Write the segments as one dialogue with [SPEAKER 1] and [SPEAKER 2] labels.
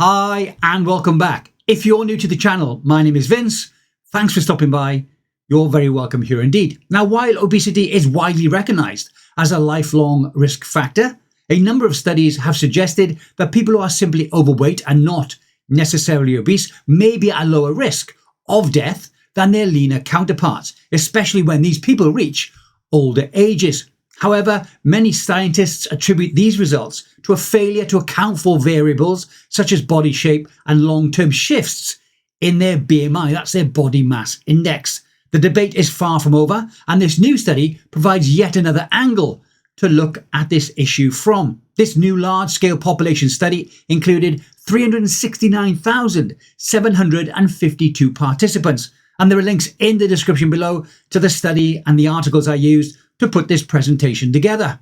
[SPEAKER 1] Hi and welcome back. If you're new to the channel, my name is Vince. Thanks for stopping by. You're very welcome here indeed. Now, while obesity is widely recognized as a lifelong risk factor, a number of studies have suggested that people who are simply overweight and not necessarily obese may be at a lower risk of death than their leaner counterparts, especially when these people reach older ages. However, many scientists attribute these results to a failure to account for variables such as body shape and long-term shifts in their BMI, that's their body mass index. The debate is far from over, and this new study provides yet another angle to look at this issue from. This new large-scale population study included 369,752 participants, and there are links in the description below to the study and the articles I used to put this presentation together.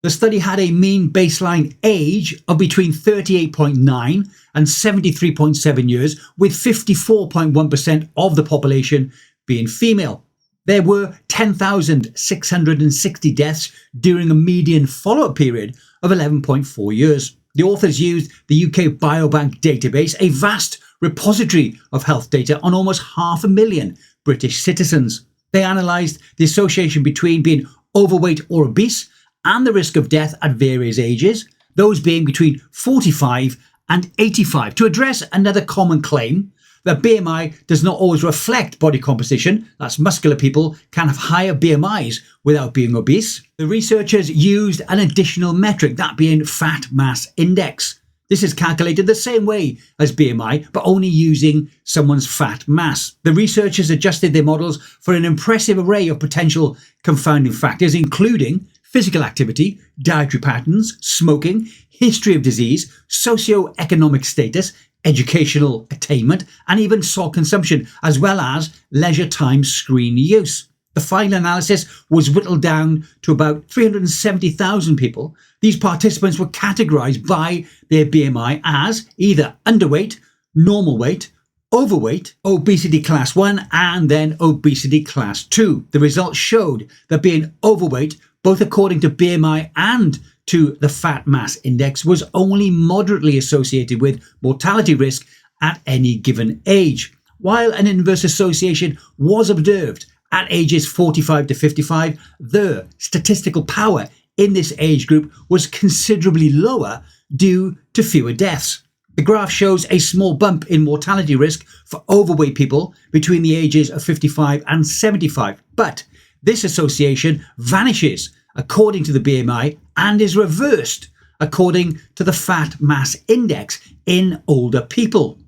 [SPEAKER 1] The study had a mean baseline age of between 38.9 and 73.7 years, with 54.1% of the population being female. There were 10,660 deaths during a median follow-up period of 11.4 years. The authors used the UK Biobank database, a vast repository of health data on almost 500,000 British citizens. They analysed the association between being overweight or obese and the risk of death at various ages, those being between 45 and 85, to address another common claim that BMI does not always reflect body composition. That's muscular people can have higher BMIs without being obese. The researchers used an additional metric, that being fat mass index. This is calculated the same way as BMI, but only using someone's fat mass. The researchers adjusted their models for an impressive array of potential confounding factors, including physical activity, dietary patterns, smoking, history of disease, socio-economic status, educational attainment, and even salt consumption, as well as leisure time screen use. The final analysis was whittled down to about 370,000 people. These participants were categorized by their BMI as either underweight, normal weight, overweight, obesity class 1, and then obesity class 2. The results showed that being overweight, both according to BMI and to the fat mass index, was only moderately associated with mortality risk at any given age, while an inverse association was observed at ages 45 to 55. The statistical power in this age group was considerably lower due to fewer deaths. The graph shows a small bump in mortality risk for overweight people between the ages of 55 and 75, but this association vanishes according to the BMI and is reversed according to the fat mass index in older people.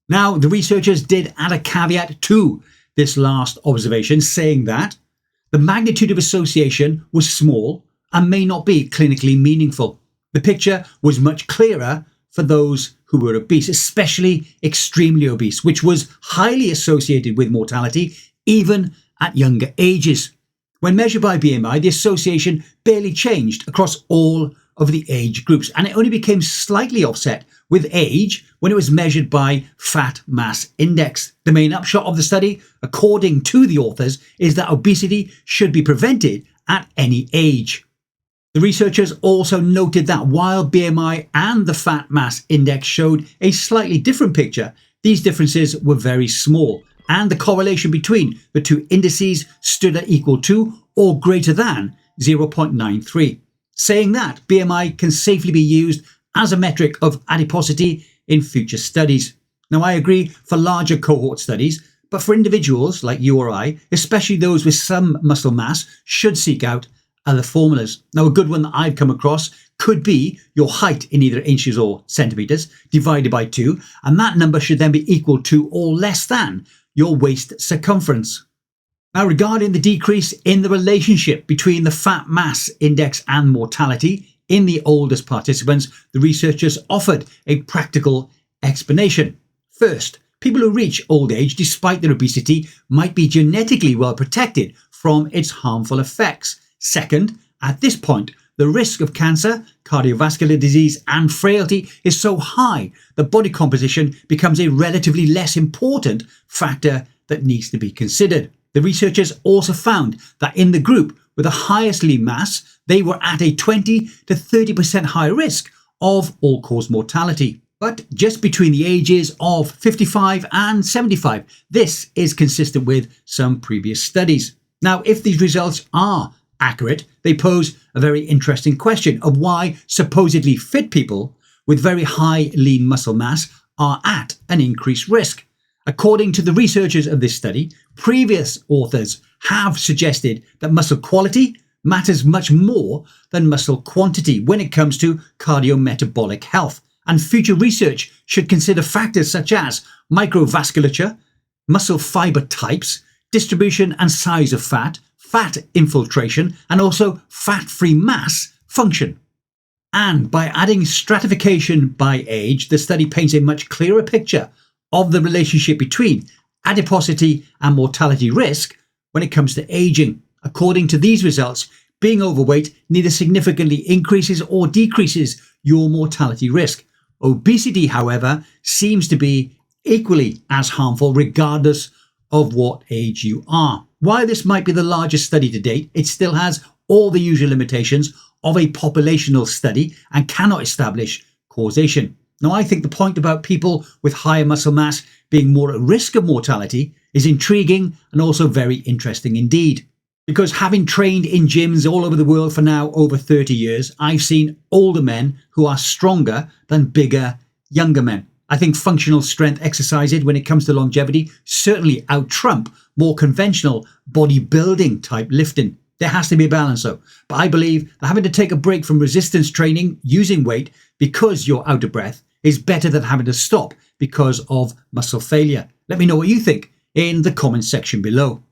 [SPEAKER 1] Now, the researchers did add a caveat to this last observation, saying that the magnitude of association was small and may not be clinically meaningful. The picture was much clearer for those who were obese, especially extremely obese, which was highly associated with mortality even at younger ages. When measured by BMI, the association barely changed across all of the age groups, and it only became slightly offset with age when it was measured by fat mass index. The main upshot of the study, according to the authors, is that obesity should be prevented at any age. The researchers also noted that while BMI and the fat mass index showed a slightly different picture, these differences were very small, and the correlation between the two indices stood at equal to or greater than 0.93. Saying that BMI can safely be used as a metric of adiposity in future studies. Now, I agree for larger cohort studies, but for individuals like you or I, especially those with some muscle mass, should seek out other formulas. Now, a good one that I've come across could be your height in either inches or centimeters divided by 2, and that number should then be equal to or less than your waist circumference. Now, regarding the decrease in the relationship between the fat mass index and mortality in the oldest participants, the researchers offered a practical explanation. First, people who reach old age despite their obesity might be genetically well protected from its harmful effects. Second, at this point, the risk of cancer, cardiovascular disease, and frailty is so high that body composition becomes a relatively less important factor that needs to be considered. The researchers also found that in the group with the highest lean mass, they were at a 20 to 30% higher risk of all-cause mortality. but just between the ages of 55 and 75. This is consistent with some previous studies. Now, if these results are accurate, they pose a very interesting question of why supposedly fit people with very high lean muscle mass are at an increased risk. According to the researchers of this study, previous authors have suggested that muscle quality matters much more than muscle quantity when it comes to cardiometabolic health, and future research should consider factors such as microvasculature, muscle fiber types, distribution and size of fat, fat infiltration, and also fat-free mass function. And by adding stratification by age, the study paints a much clearer picture of the relationship between adiposity and mortality risk when it comes to aging. According to these results, being overweight neither significantly increases or decreases your mortality risk. Obesity, however, seems to be equally as harmful regardless of what age you are. While this might be the largest study to date, it still has all the usual limitations of a populational study and cannot establish causation. Now, I think the point about people with higher muscle mass being more at risk of mortality is intriguing and also very interesting indeed. Because having trained in gyms all over the world for now over 30 years, I've seen older men who are stronger than bigger, younger men. I think functional strength exercises when it comes to longevity certainly out-trump more conventional bodybuilding type lifting. There has to be a balance though. But I believe that having to take a break from resistance training using weight because you're out of breath is better than having to stop because of muscle failure. Let me know what you think in the comments section below.